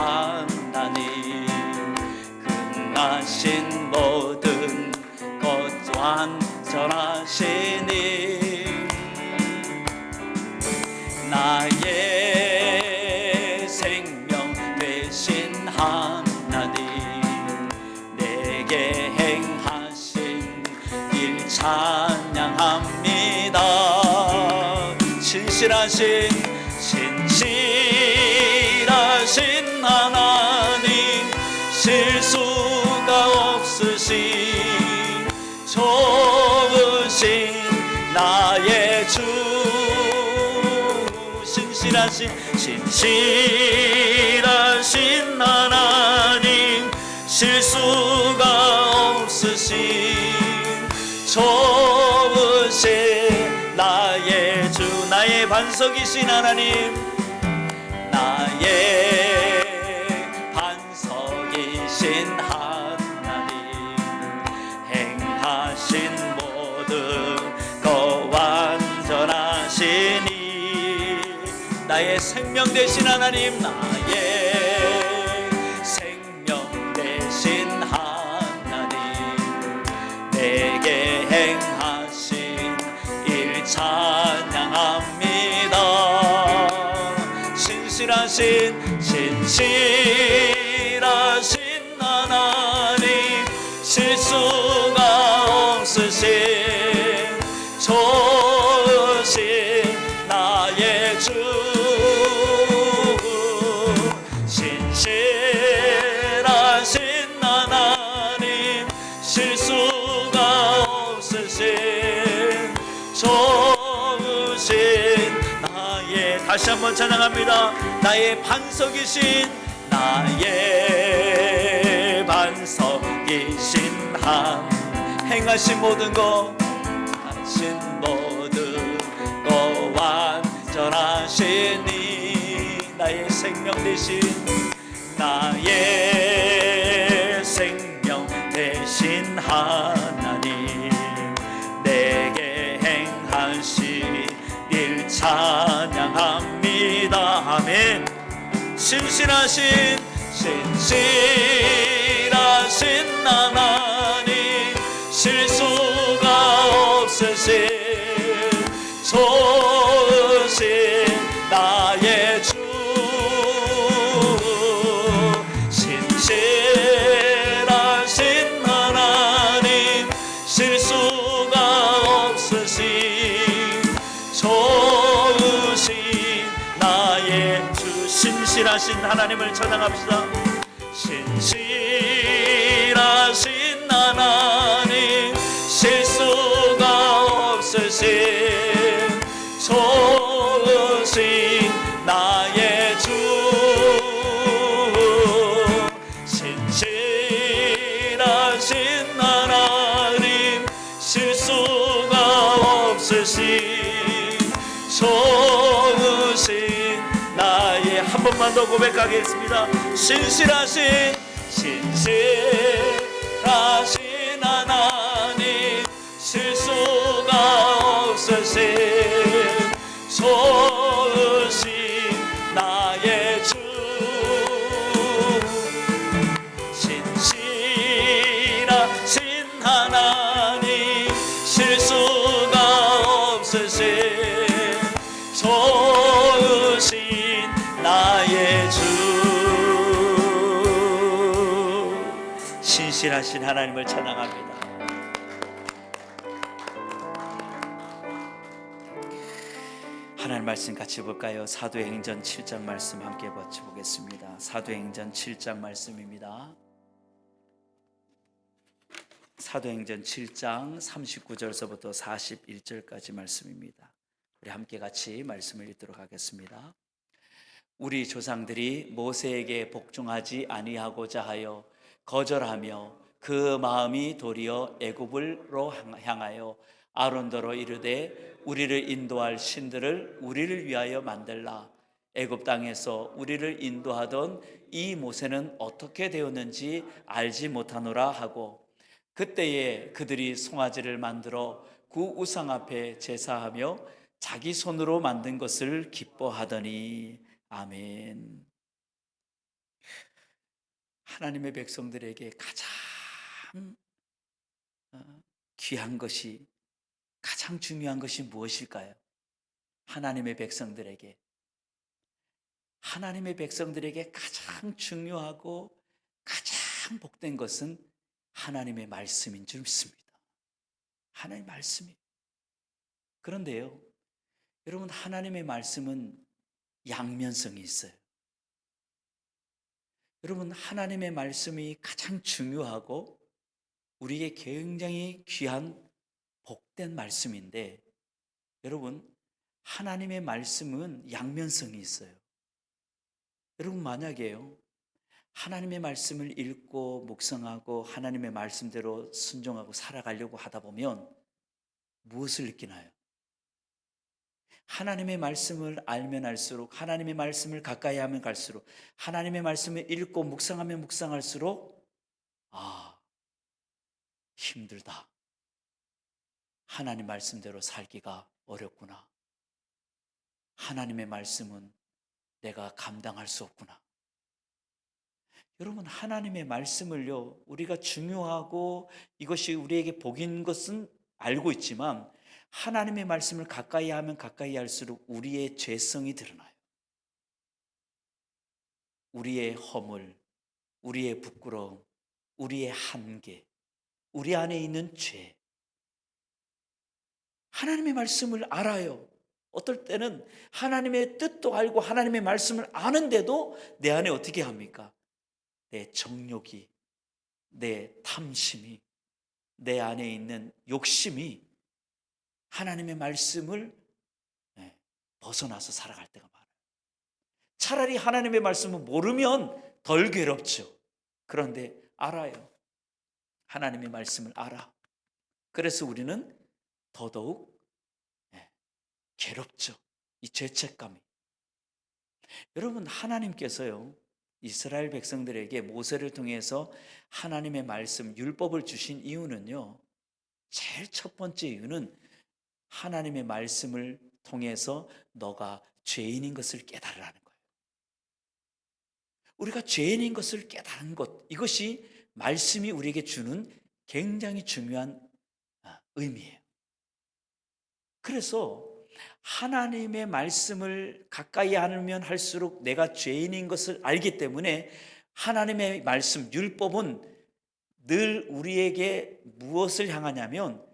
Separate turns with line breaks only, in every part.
하나님, 끝나신 모든 것 완전하시니 나의 생명 되신 하나님, 내게 행하신 일 찬양합니다. 신실하신 하나님, 실수가 없으신 좋으신 나의 주, 신실하신 하나님, 실수가 없으신 좋으신 나의 주, 나의 반석이신 하나님, 나의 반석이신 하나님, 행하신 모든 것 완전하시니 나의 생명 되신 하나님, 나의 생명 되신 하나님, 내게 행하신 일 찬양합니다. 신실하신 하나님, 실수가 없으신 좋으신 나의 주, 신실하신 하나님, 실수가 없으신 좋으신 나의, 다시 한번 찬양합니다. 나의 반석이신, 나의 반석이신 한, 행하신 모든 것, 하신 모든 것 완전하시니 나의 생명 되신, 나의 생명 되신 하나님, 내게 행하신 일 찬양합니다. 아멘. 신실하신 하나님, 실수가 없으신 좋으신 나의 주, 신실하신 하나님, 실수가 없으신 좋으신 나의 주, 신실하신 하나님을 찬양합시다. 신실하신 하나님, 실수가 없으신 좋으신 나의 주, 신실하신 하나님, 실수가 없으신 좋으신 나의, 한 번만 더 고백하겠습니다. 신실하신 하나님, 실수가 없으신 좋으신 나의 주, 신실하신 하나님, 실수가 없으신 좋으신 나의 주. 신실하신 하나님을 찬양합니다. 하나님 말씀 같이 볼까요? 사도행전 7장 말씀 함께 보겠습니다. 사도행전 7장 말씀입니다. 사도행전 7장 39절서부터 41절까지 말씀입니다. 우리 함께 같이 말씀을 읽도록 하겠습니다. 우리 조상들이 모세에게 복종하지 아니하고자 하여 거절하며 그 마음이 도리어 애굽으로 향하여 아론더러 이르되 우리를 인도할 신들을 우리를 위하여 만들라. 애굽 땅에서 우리를 인도하던 이 모세는 어떻게 되었는지 알지 못하노라 하고, 그때에 그들이 송아지를 만들어 그 우상 앞에 제사하며 자기 손으로 만든 것을 기뻐하더니. 아멘. 하나님의 백성들에게 가장 귀한 것이, 가장 중요한 것이 무엇일까요? 하나님의 백성들에게 가장 중요하고 가장 복된 것은 하나님의 말씀인 줄 믿습니다. 하나님의 말씀이. 그런데요, 여러분, 하나님의 말씀은 양면성이 있어요. 여러분, 하나님의 말씀이 가장 중요하고 우리에게 굉장히 귀한 복된 말씀인데, 여러분, 하나님의 말씀은 양면성이 있어요. 여러분, 만약에요, 하나님의 말씀을 읽고 묵상하고 하나님의 말씀대로 순종하고 살아가려고 하다 보면 무엇을 느끼나요? 하나님의 말씀을 알면 알수록, 하나님의 말씀을 가까이 하면 갈수록, 하나님의 말씀을 읽고 묵상하면 묵상할수록, 아, 힘들다. 하나님 말씀대로 살기가 어렵구나. 하나님의 말씀은 내가 감당할 수 없구나. 여러분, 하나님의 말씀을요, 우리가 중요하고 이것이 우리에게 복인 것은 알고 있지만, 하나님의 말씀을 가까이 하면 가까이 할수록 우리의 죄성이 드러나요. 우리의 허물, 우리의 부끄러움, 우리의 한계, 우리 안에 있는 죄. 하나님의 말씀을 알아요. 어떨 때는 하나님의 뜻도 알고 하나님의 말씀을 아는데도 내 안에 어떻게 합니까? 내 정욕이, 내 탐심이, 내 안에 있는 욕심이 하나님의 말씀을 벗어나서 살아갈 때가 많아요. 차라리 하나님의 말씀을 모르면 덜 괴롭죠. 그런데 알아요. 하나님의 말씀을 알아. 그래서 우리는 더더욱 괴롭죠. 이 죄책감이. 여러분, 하나님께서요, 이스라엘 백성들에게 모세를 통해서 하나님의 말씀, 율법을 주신 이유는요, 제일 첫 번째 이유는 하나님의 말씀을 통해서 너가 죄인인 것을 깨달으라는 거예요. 우리가 죄인인 것을 깨달은 것, 이것이 말씀이 우리에게 주는 굉장히 중요한 의미예요. 그래서 하나님의 말씀을 가까이 하면 할수록 내가 죄인인 것을 알기 때문에 하나님의 말씀, 율법은 늘 우리에게 무엇을 향하냐면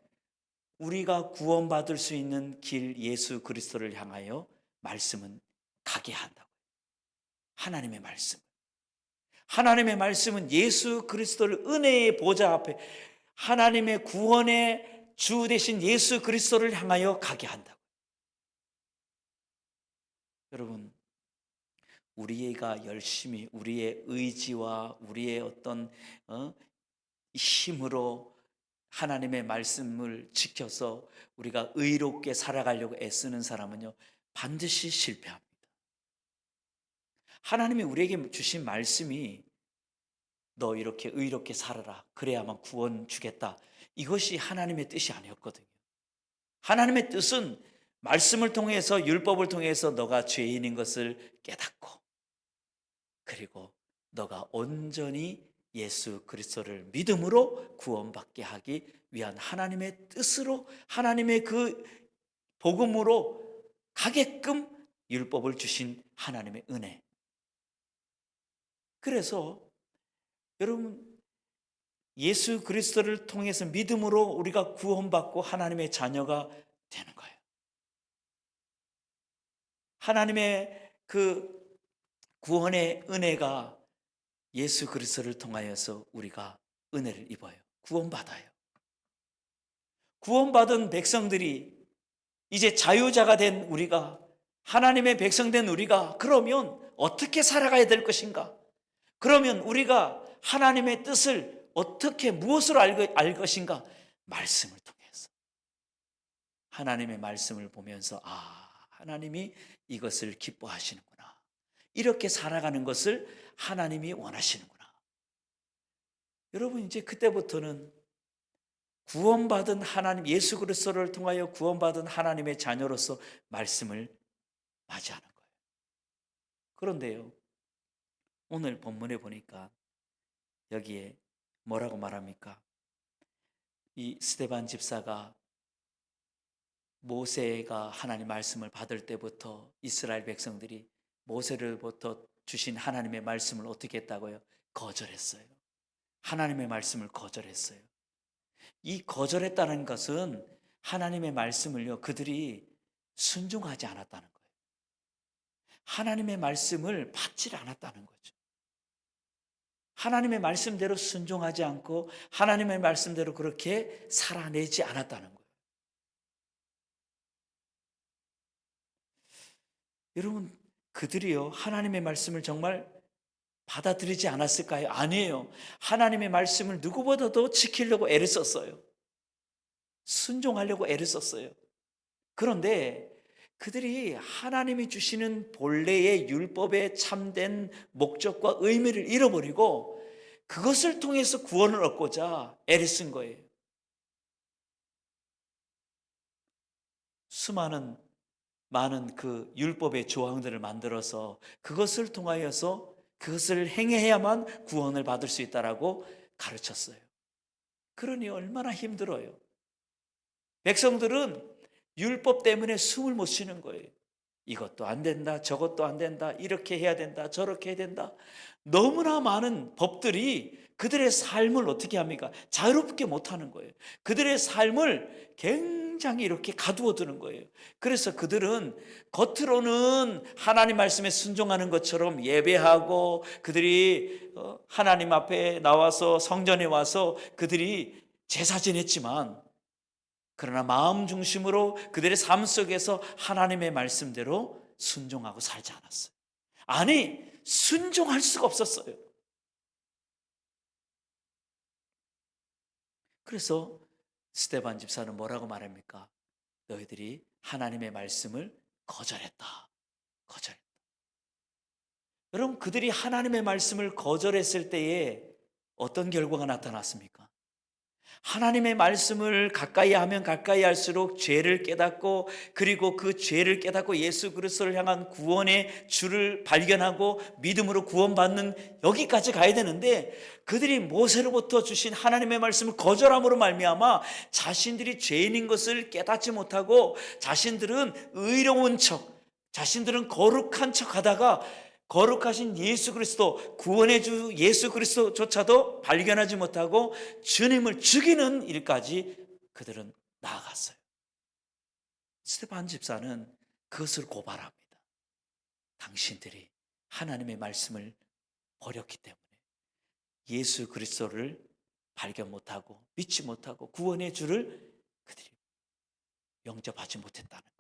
우리가 구원받을 수 있는 길 예수 그리스도를 향하여 말씀은 가게 한다고요. 하나님의 말씀. 하나님의 말씀은 예수 그리스도를 은혜의 보좌 앞에 하나님의 구원의 주 되신 예수 그리스도를 향하여 가게 한다고. 여러분, 우리가 열심히 우리의 의지와 우리의 어떤 힘으로 하나님의 말씀을 지켜서 우리가 의롭게 살아가려고 애쓰는 사람은요, 반드시 실패합니다. 하나님이 우리에게 주신 말씀이 너 이렇게 의롭게 살아라, 그래야만 구원 주겠다, 이것이 하나님의 뜻이 아니었거든요. 하나님의 뜻은 말씀을 통해서, 율법을 통해서 너가 죄인인 것을 깨닫고, 그리고 너가 온전히 예수 그리스도를 믿음으로 구원받게 하기 위한 하나님의 뜻으로, 하나님의 그 복음으로 가게끔 율법을 주신 하나님의 은혜. 그래서 여러분, 예수 그리스도를 통해서 믿음으로 우리가 구원받고 하나님의 자녀가 되는 거예요. 하나님의 그 구원의 은혜가 예수 그리스도를 통하여서 우리가 은혜를 입어요. 구원받아요. 구원받은 백성들이 이제 자유자가 된 우리가, 하나님의 백성 된 우리가 그러면 어떻게 살아가야 될 것인가? 그러면 우리가 하나님의 뜻을 어떻게, 무엇으로 알 것인가? 말씀을 통해서. 하나님의 말씀을 보면서 하나님이 이것을 기뻐하시는구나, 이렇게 살아가는 것을 하나님이 원하시는구나. 여러분, 이제 그때부터는 구원받은 하나님, 예수 그리스도를 통하여 구원받은 하나님의 자녀로서 말씀을 맞이하는 거예요. 그런데요, 오늘 본문에 보니까 여기에 뭐라고 말합니까? 이 스데반 집사가 모세가 하나님 말씀을 받을 때부터 이스라엘 백성들이 모세로부터 주신 하나님의 말씀을 어떻게 했다고요? 거절했어요. 하나님의 말씀을 거절했어요. 이 거절했다는 것은 하나님의 말씀을요, 그들이 순종하지 않았다는 거예요. 하나님의 말씀을 받지 않았다는 거죠. 하나님의 말씀대로 순종하지 않고 하나님의 말씀대로 그렇게 살아내지 않았다는 거예요. 여러분, 그들이요, 하나님의 말씀을 정말 받아들이지 않았을까요? 아니에요. 하나님의 말씀을 누구보다도 지키려고 애를 썼어요. 순종하려고 애를 썼어요. 그런데 그들이 하나님이 주시는 본래의 율법의 참된 목적과 의미를 잃어버리고 그것을 통해서 구원을 얻고자 애를 쓴 거예요. 많은 그 율법의 조항들을 만들어서 그것을 통하여서 그것을 행해야만 구원을 받을 수 있다라고 가르쳤어요. 그러니 얼마나 힘들어요. 백성들은 율법 때문에 숨을 못 쉬는 거예요. 이것도 안 된다, 저것도 안 된다, 이렇게 해야 된다, 저렇게 해야 된다. 너무나 많은 법들이 그들의 삶을 어떻게 합니까? 자유롭게 못하는 거예요. 그들의 삶을 굉장히 이렇게 가두어 두는 거예요. 그래서 그들은 겉으로는 하나님 말씀에 순종하는 것처럼 예배하고 그들이 하나님 앞에 나와서 성전에 와서 그들이 제사 지냈지만 그러나 마음 중심으로 그들의 삶 속에서 하나님의 말씀대로 순종하고 살지 않았어요. 아니, 순종할 수가 없었어요. 그래서 스데반 집사는 뭐라고 말합니까? 너희들이 하나님의 말씀을 거절했다. 거절했다. 여러분, 그들이 하나님의 말씀을 거절했을 때에 어떤 결과가 나타났습니까? 하나님의 말씀을 가까이 하면 가까이 할수록 죄를 깨닫고 그리고 그 죄를 깨닫고 예수 그리스도를 향한 구원의 줄을 발견하고 믿음으로 구원받는 여기까지 가야 되는데 그들이 모세로부터 주신 하나님의 말씀을 거절함으로 말미암아 자신들이 죄인인 것을 깨닫지 못하고 자신들은 의로운 척, 자신들은 거룩한 척 하다가 거룩하신 예수 그리스도, 구원의 주 예수 그리스도조차도 발견하지 못하고 주님을 죽이는 일까지 그들은 나아갔어요. 스데반 집사는 그것을 고발합니다. 당신들이 하나님의 말씀을 버렸기 때문에 예수 그리스도를 발견 못하고 믿지 못하고 구원의 주를 그들이 영접하지 못했다는 거예요.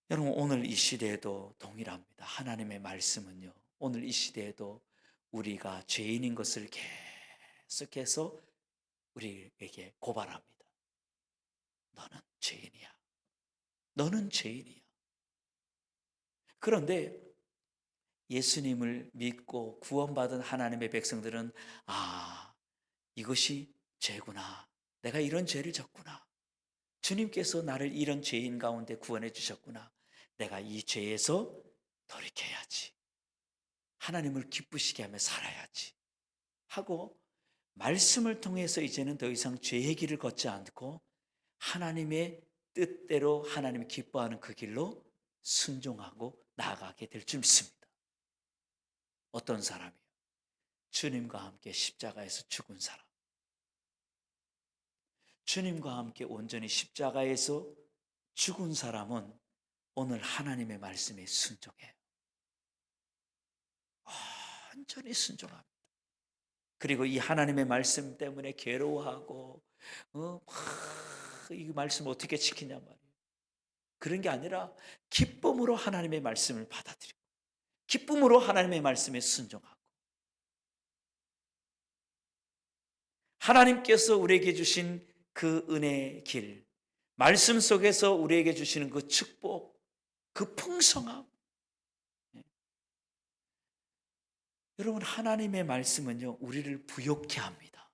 여러분, 오늘 이 시대에도 동일합니다. 하나님의 말씀은요, 오늘 이 시대에도 우리가 죄인인 것을 계속해서 우리에게 고발합니다. 너는 죄인이야. 너는 죄인이야. 그런데 예수님을 믿고 구원받은 하나님의 백성들은 이것이 죄구나. 내가 이런 죄를 졌구나. 주님께서 나를 이런 죄인 가운데 구원해 주셨구나. 내가 이 죄에서 돌이켜야지. 하나님을 기쁘시게 하며 살아야지. 하고 말씀을 통해서 이제는 더 이상 죄의 길을 걷지 않고 하나님의 뜻대로 하나님이 기뻐하는 그 길로 순종하고 나아가게 될 줄 믿습니다. 어떤 사람이요? 주님과 함께 십자가에서 죽은 사람. 주님과 함께 온전히 십자가에서 죽은 사람은 오늘 하나님의 말씀에 순종해요. 완전히 순종합니다. 그리고 이 하나님의 말씀 때문에 괴로워하고 이 말씀 어떻게 지키냐 말이에요. 그런 게 아니라 기쁨으로 하나님의 말씀을 받아들이고 기쁨으로 하나님의 말씀에 순종하고 하나님께서 우리에게 주신 그 은혜의 길, 말씀 속에서 우리에게 주시는 그 축복, 그 풍성함. 여러분, 하나님의 말씀은요, 우리를 부욕케 합니다.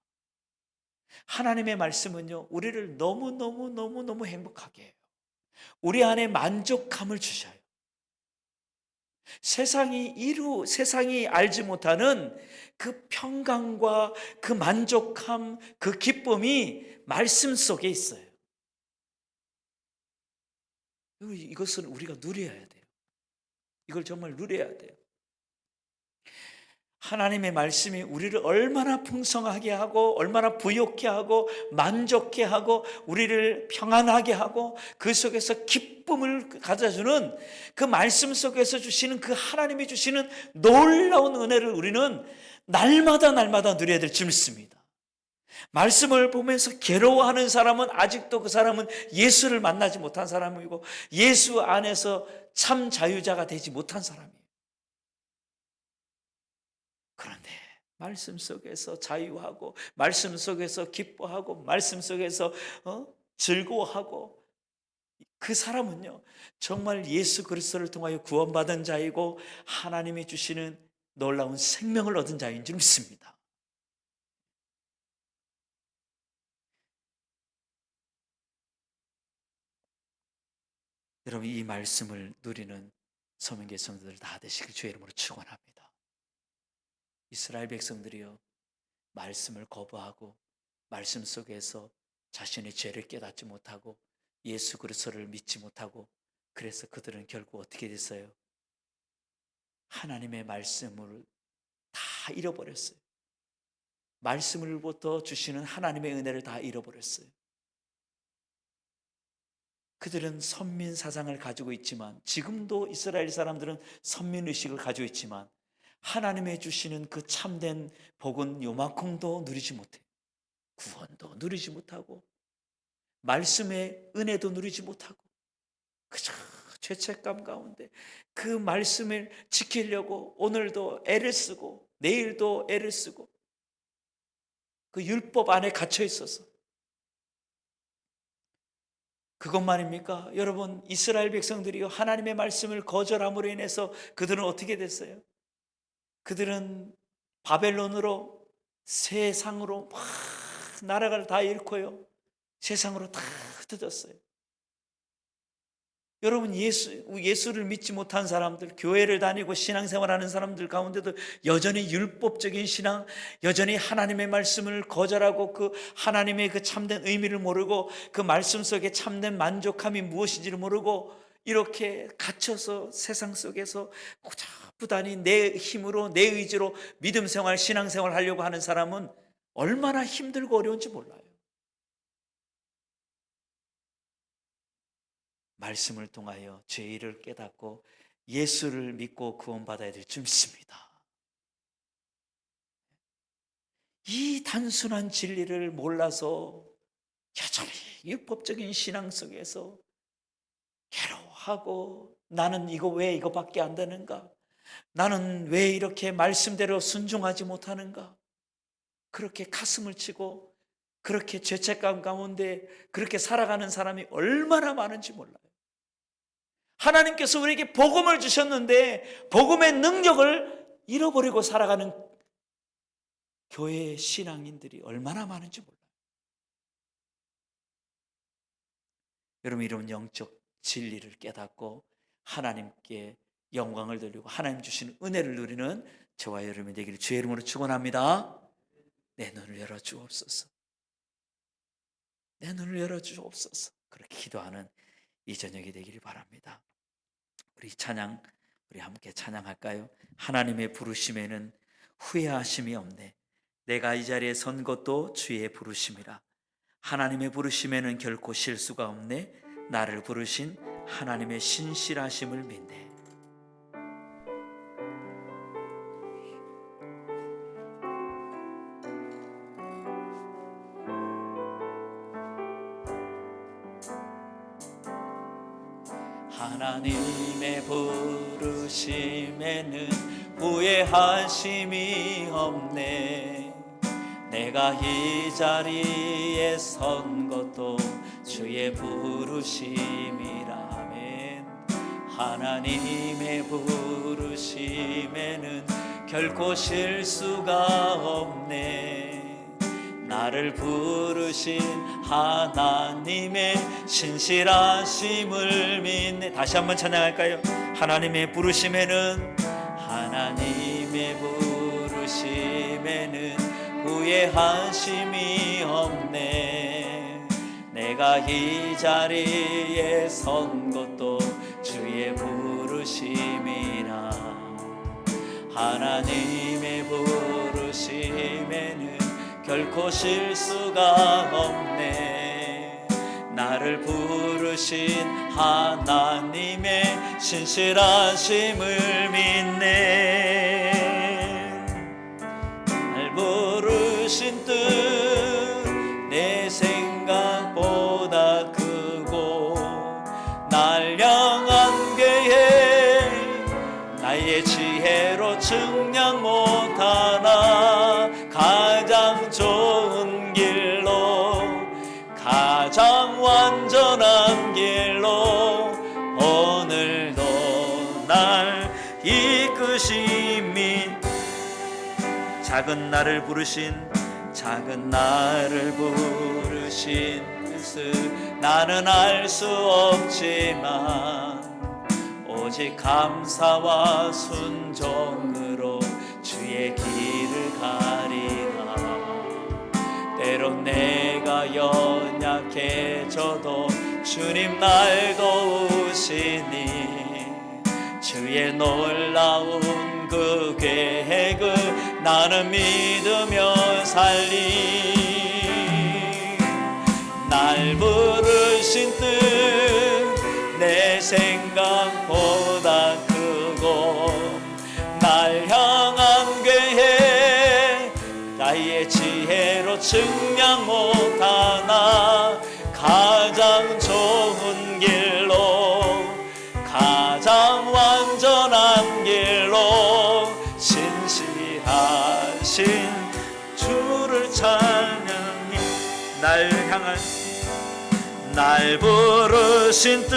하나님의 말씀은요, 우리를 너무너무 행복하게 해요. 우리 안에 만족감을 주셔요. 세상이 알지 못하는 그 평강과 그 만족함, 그 기쁨이 말씀 속에 있어요. 이것을 우리가 누려야 돼요. 이걸 정말 누려야 돼요. 하나님의 말씀이 우리를 얼마나 풍성하게 하고 얼마나 부욕케 하고 만족케 하고 우리를 평안하게 하고 그 속에서 기쁨을 가져주는 그 말씀 속에서 주시는 그 하나님이 주시는 놀라운 은혜를 우리는 날마다 누려야 될 줄 믿습니다. 말씀을 보면서 괴로워하는 사람은 아직도 그 사람은 예수를 만나지 못한 사람이고 예수 안에서 참 자유자가 되지 못한 사람이에요. 그런데 말씀 속에서 자유하고 말씀 속에서 기뻐하고 말씀 속에서 즐거워하고 그 사람은요 정말 예수 그리스도를 통하여 구원받은 자이고 하나님이 주시는 놀라운 생명을 얻은 자인 줄 믿습니다. 여러분, 이 말씀을 누리는 서명계 성도들 다 되시길 주의 이름으로 축원합니다. 이스라엘 백성들이요 말씀을 거부하고 말씀 속에서 자신의 죄를 깨닫지 못하고 예수 그리스도를 믿지 못하고 그래서 그들은 결국 어떻게 됐어요? 하나님의 말씀을 다 잃어버렸어요. 말씀을부터 주시는 하나님의 은혜를 다 잃어버렸어요. 그들은 선민 사상을 가지고 있지만 지금도 이스라엘 사람들은 선민 의식을 가지고 있지만 하나님의 주시는 그 참된 복은 요만큼도 누리지 못해요. 구원도 누리지 못하고 말씀의 은혜도 누리지 못하고 그저 죄책감 가운데 그 말씀을 지키려고 오늘도 애를 쓰고 내일도 애를 쓰고 그 율법 안에 갇혀 있어서 그것만입니까? 여러분, 이스라엘 백성들이 하나님의 말씀을 거절함으로 인해서 그들은 어떻게 됐어요? 그들은 바벨론으로 세상으로 막 나라를 다 잃고요 세상으로 다 흩어졌어요. 여러분, 예수를 믿지 못한 사람들, 교회를 다니고 신앙생활하는 사람들 가운데도 여전히 율법적인 신앙, 여전히 하나님의 말씀을 거절하고 그 하나님의 그 참된 의미를 모르고 그 말씀 속에 참된 만족함이 무엇인지를 모르고 이렇게 갇혀서 세상 속에서 고자부단히 내 힘으로 내 의지로 믿음 생활, 신앙 생활 하려고 하는 사람은 얼마나 힘들고 어려운지 몰라요. 말씀을 통하여 죄를 깨닫고 예수를 믿고 구원받아야 될 줄 믿습니다. 이 단순한 진리를 몰라서 여전히 율법적인 신앙 속에서 괴로워하고 나는 왜 이거밖에 안 되는가? 나는 왜 이렇게 말씀대로 순종하지 못하는가? 그렇게 가슴을 치고 그렇게 죄책감 가운데 그렇게 살아가는 사람이 얼마나 많은지 몰라요. 하나님께서 우리에게 복음을 주셨는데 복음의 능력을 잃어버리고 살아가는 교회의 신앙인들이 얼마나 많은지 몰라요. 여러분, 이런 영적 진리를 깨닫고 하나님께 영광을 돌리고 하나님 주시는 은혜를 누리는 저와 여러분이 되기를 주의 이름으로 축원합니다. 내 눈을 열어 주옵소서. 내 눈을 열어 주옵소서. 그렇게 기도하는 이 저녁이 되기를 바랍니다. 우리 함께 찬양할까요? 하나님의 부르심에는 후회하심이 없네. 내가 이 자리에 선 것도 주의 부르심이라. 하나님의 부르심에는 결코 실수가 없네. 나를 부르신 하나님의 신실하심을 믿네. 하나님의 부르심에는 후회하심이 없네. 내가 이 자리에 선 것도 주의 부르심이라면 하나님의 부르심에는 결코 실수가 없네. 나를 부르신 하나님의 신실하심을 믿네. 다시 한번 찬양할까요? 하나님의 부르심에는, 하나님의 부르심에는 후회하심이 없네. 내가 이 자리에 선 것도 주의 부르심이라. 하나님의 부르심에는 결코 실수가 없네. 나를 부르신 하나님의 신실하심을 믿네. 날 부르신 뜻 내 생각보다 크고, 날 향한 계획 나의 지혜로 측량 못하나. 가장 좋은 길로, 가장 완전한 길로 오늘도 날 이끄심이. 작은 나를 부르신, 작은 나를 부르신 뜻을 나는 알 수 없지만, 오직 감사와 순종으로 주의 길을 가리라. 때론 내가 연약해져도 주님 날 도우시니, 주의 놀라운 그 계획을 나는 믿으며 살리. 날 부르신 뜻 내 생각보다 크고, 날 향한 계획 나의 지혜로 측량 못하나. 가장 좋은 길로, 가장 완전한 길로 신실하신 주를 찬양해. 날 향한, 날 부르신 뜻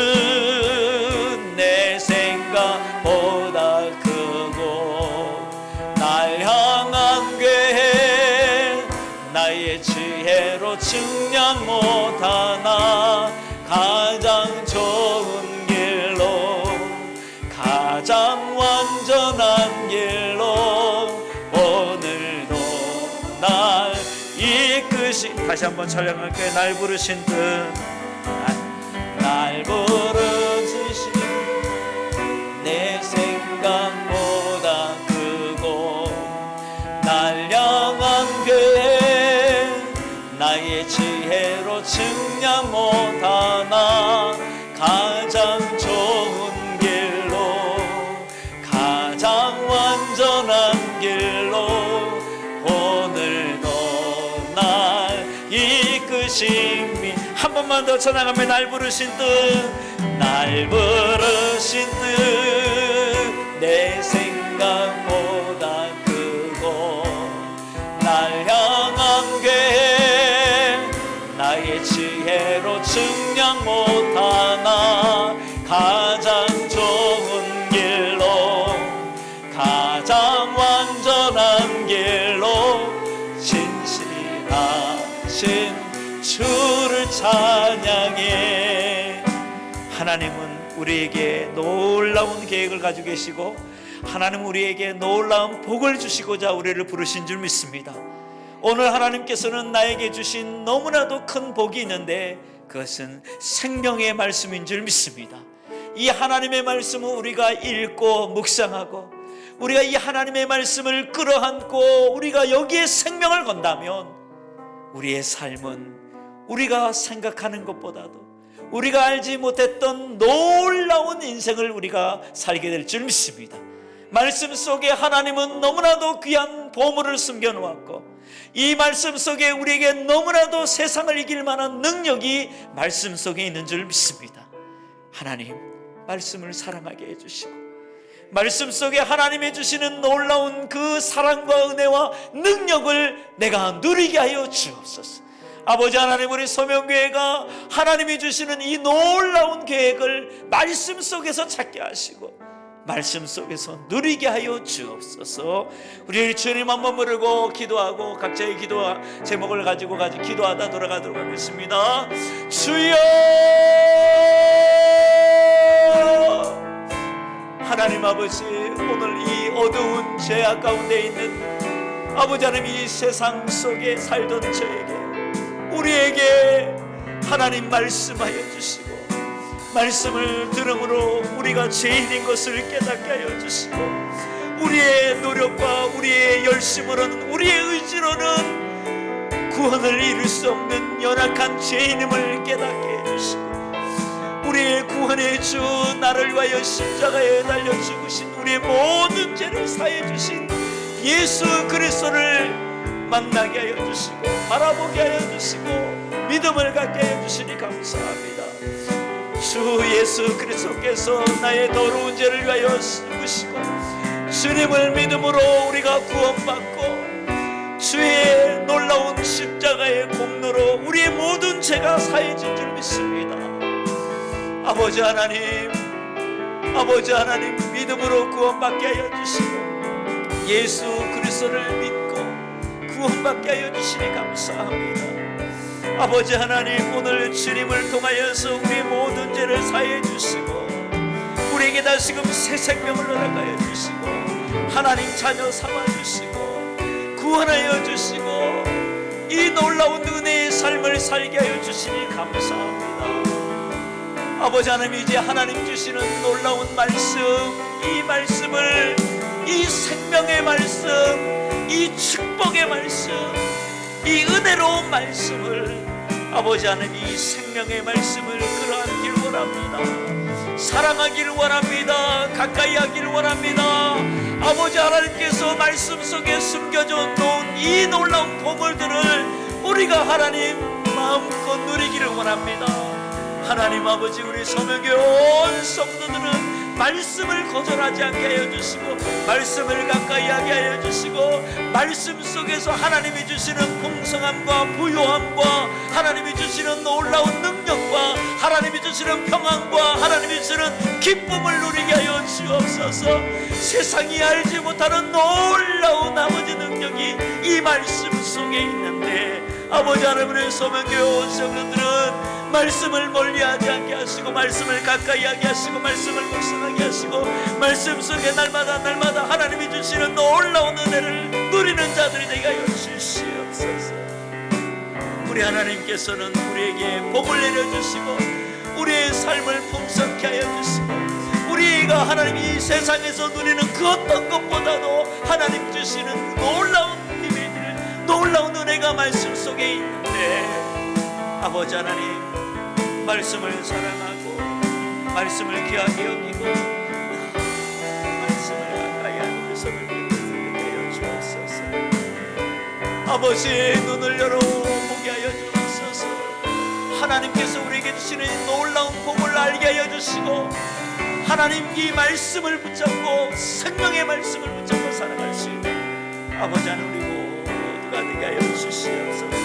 내 생각보다 크고, 날 향한 계획 나의 지혜로 측량 못하나. 가장 좋은 길로, 가장 완전한 길로 오늘도 날 이끄신. 다시 한번 찬양할게요. 날 부르신 뜻, 날 부르신 내 생각보다 크고, 날 향한 계획 나의 지혜로 측량 못하나. 가장 좋은 길로, 가장 완전한 길로 오늘도 날 이끄심이. 한 번만 더 찬양하며 날 부르신 뜻, 날 부르신 뜻 내 생각보다 크고, 날 향한 계획 나의 지혜로 측량 못하나. 가장 좋은 길로, 가장 완전한 길로 신실하신 주를 찬양해. 하나님은 우리에게 놀라운 계획을 가지고 계시고, 하나님은 우리에게 놀라운 복을 주시고자 우리를 부르신 줄 믿습니다. 오늘 하나님께서는 나에게 주신 너무나도 큰 복이 있는데, 그것은 생명의 말씀인 줄 믿습니다. 이 하나님의 말씀을 우리가 읽고 묵상하고, 우리가 이 하나님의 말씀을 끌어안고 우리가 여기에 생명을 건다면, 우리의 삶은 우리가 생각하는 것보다도 우리가 알지 못했던 놀라운 인생을 우리가 살게 될 줄 믿습니다. 말씀 속에 하나님은 너무나도 귀한 보물을 숨겨놓았고, 이 말씀 속에 우리에게 너무나도 세상을 이길 만한 능력이 말씀 속에 있는 줄 믿습니다. 하나님, 말씀을 사랑하게 해주시고, 말씀 속에 하나님이 주시는 놀라운 그 사랑과 은혜와 능력을 내가 누리게 하여 주옵소서. 아버지 하나님, 우리 소명교회가 하나님이 주시는 이 놀라운 계획을 말씀 속에서 찾게 하시고, 말씀 속에서 누리게 하여 주옵소서. 우리 주님 한번 부르고 기도하고 각자의 기도 제목을 가지고 기도하다 돌아가도록 하겠습니다. 주여, 하나님 아버지, 오늘 이 어두운 죄악 가운데 있는 아버지 하나님, 이 세상 속에 살던 저에게, 우리에게 하나님 말씀하여 주시고, 말씀을 들음으로 우리가 죄인인 것을 깨닫게 하여 주시고, 우리의 노력과 우리의 열심으로는, 우리의 의지로는 구원을 이룰 수 없는 연약한 죄인임을 깨닫게 해주시고, 우리의 구원의 주, 나를 위하여 십자가에 달려 죽으신 우리의 모든 죄를 사해 주신 예수 그리스도를 만나게 하여 주시고, 바라보게 하여 주시고, 믿음을 갖게 하여 주시니 감사합니다. 주 예수 그리스도께서 나의 더러운 죄를 위하여 죽으시고, 주님을 믿음으로 우리가 구원받고, 주의 놀라운 십자가의 공로로 우리의 모든 죄가 사해진 줄 믿습니다. 아버지 하나님, 아버지 하나님, 믿음으로 구원받게 하여 주시고, 예수 그리스도를 믿고 구원받게 하여 주시니 감사합니다. 아버지 하나님, 오늘 주님을 통하여서 우리의 모든 죄를 사해 주시고, 우리에게 다시금 새 생명을 허락하여 주시고, 하나님 자녀 삼아 주시고, 구원하여 주시고, 이 놀라운 은혜의 삶을 살게 하여 주시니 감사합니다. 아버지 하나님, 이제 하나님 주시는 놀라운 말씀, 이 말씀을, 이 생명의 말씀, 이 축복의 말씀, 이 은혜로운 말씀을, 아버지 하나님, 이 생명의 말씀을 끌어안길 원합니다. 사랑하기를 원합니다. 가까이 하기를 원합니다. 아버지 하나님께서 말씀 속에 숨겨져 놓은 이 놀라운 보물들을 우리가 하나님 마음껏 누리기를 원합니다. 하나님 아버지, 우리 서명교회 온 성도들은 말씀을 거절하지 않게 하여 주시고, 말씀을 가까이 하게 하여 주시고, 말씀 속에서 하나님이 주시는 풍성함과 부요함과 하나님이 주시는 놀라운 능력과 하나님이 주시는 평안과 하나님이 주시는 기쁨을 누리게 하여 주옵소서. 세상이 알지 못하는 놀라운 아버지 능력이 이 말씀 속에 있는데, 아버지 하나님의 서명교회 온 성도들은 말씀을 멀리하지 않게 하시고, 말씀을 가까이 하게 하시고, 말씀을 묵상하게 하시고, 말씀 속에 날마다 하나님이 주시는 놀라운 은혜를 누리는 자들이 되게 하여 주시옵소서. 우리 하나님께서는 우리에게 복을 내려주시고, 우리의 삶을 풍성케 하여 주시고, 우리가 하나님 이 세상에서 누리는 그 어떤 것보다도 하나님 주시는 놀라운 비밀들, 놀라운 은혜가 말씀 속에 있는데, 아버지 하나님, 말씀을 사랑하고 말씀을 귀하게 여기고 말씀을 가까이 하는 우리 성도들에게 하여 주옵소서. 아버지, 눈을 열어 보게 하여 주옵소서. 하나님께서 우리에게 주시는 놀라운 복을 알게 하여 주시고, 하나님 이 말씀을 붙잡고 생명의 말씀을 붙잡고 살아갈 수 있는 아버지 하나님, 우리 모두가 되게 하여 주시옵소서.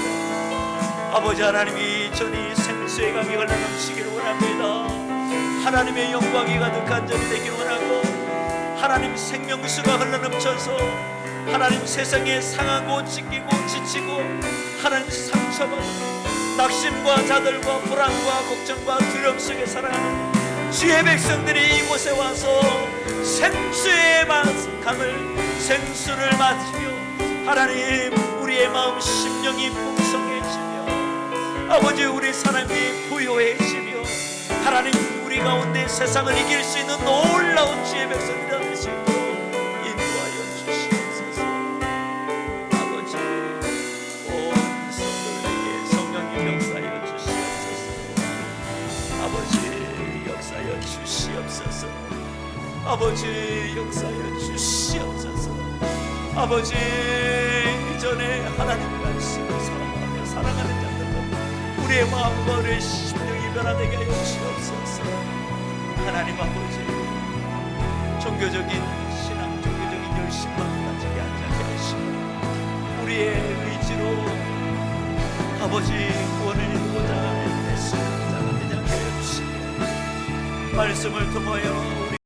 아버지 하나님, 이 전이 생수의 강이 흘러넘치기를 원합니다. 하나님의 영광이 가득한 전이 되기를 원하고, 하나님 생명수가 흘러넘쳐서 하나님 세상에 상하고 찢기고 지치고 하나님 상처받고 낙심과 자들과 불안과 걱정과 두려움 속에 살아가는 주의 백성들이 이곳에 와서 생수의 강을, 생수를 마시며 하나님 우리의 마음 심령이 풍성해지며, 아버지 우리 사람이 부요해지며, 하나님 우리 가운데 세상을 이길 수 있는 놀라운 주의 백성이 될 수 있도록 인도하여 주시옵소서. 아버지, 온 성도들에게 성령님 역사하여 주시옵소서. 아버지 역사하여 주시옵소서. 아버지 역사하여 주시옵소서. 아버지, 이전에 하나님 말씀을 사랑하며 살아가는 자들로 우리의 마음과 우리의 심령이 변화되게 하여 주시옵소서. 하나님 아버지, 종교적인 신앙, 종교적인 열심만 가지게 하지 하시고, 우리의 의지로 아버지 구원을 이루고자 애쓰는 자가 되지 않게 하여 주시고, 말씀을 통하여